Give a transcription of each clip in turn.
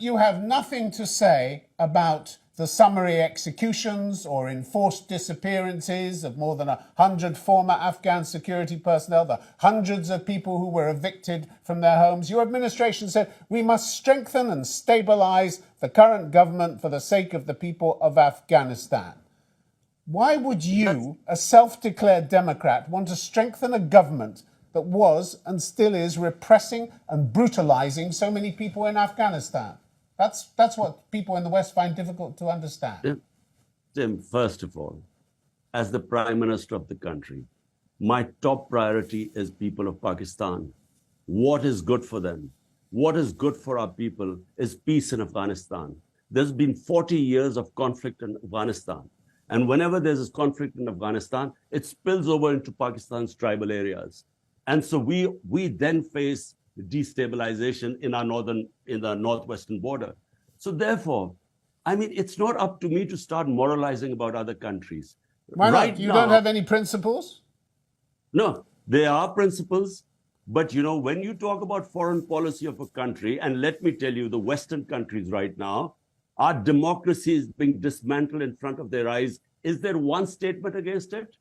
you have nothing to say about the summary executions or enforced disappearances of more than 100 former Afghan security personnel, the hundreds of people who were evicted from their homes. Your administration said we must strengthen and stabilize the current government for the sake of the people of Afghanistan. Why would That's you, a self-declared Democrat, want to strengthen a government that was and still is repressing and brutalizing so many people in Afghanistan? That's what people in the West find difficult to understand. Tim, Tim, first of all, as the Prime Minister of the country, my top priority is people of Pakistan. What is good for them? What is good for our people is peace in Afghanistan. There's been 40 years of conflict in Afghanistan. And whenever there's a conflict in Afghanistan, it spills over into Pakistan's tribal areas. And so we then face destabilization in the northwestern border. So therefore, I mean, it's not up to me to start moralizing about other countries. Why not? Right You don't now, have any principles? no, there are principles, but when you talk about foreign policy of a country, and let me tell you, the Western countries right now, our democracy is being dismantled in front of their eyes. Is there one statement against it?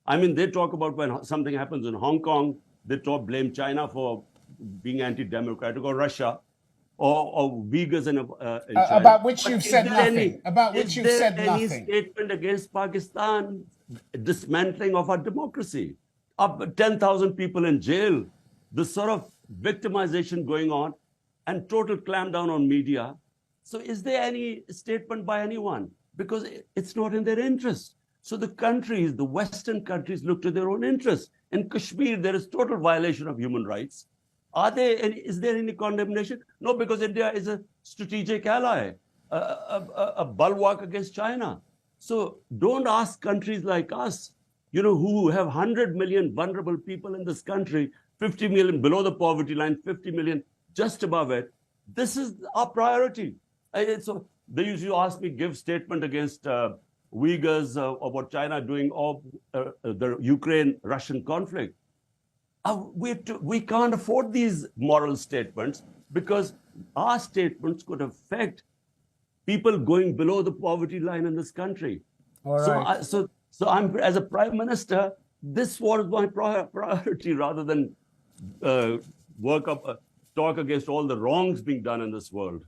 I mean, they talk about when something happens in Hong Kong, they blame China for being anti-democratic, or Russia, or Uyghurs in China. About which But you've said nothing. About which is you've there said any nothing. statement against Pakistan dismantling of our democracy? Up 10,000 people in jail, the sort of victimization going on, and total clampdown on media. So is there any statement by anyone? Because it's not in their interest. So the countries, the Western countries, look to their own interests. In Kashmir, there is total violation of human rights. Is there any condemnation? No, because India is a strategic ally, a bulwark against China. So don't ask countries like us, who have 100 million vulnerable people in this country, 50 million below the poverty line, 50 million just above it. This is our priority. So they usually ask me, give statement against Uyghurs or what China doing, or the Ukraine-Russian conflict. We can't afford these moral statements, because our statements could affect people going below the poverty line in this country. All So, right. I'm, as a prime minister, this was my priority, rather than talk against all the wrongs being done in this world.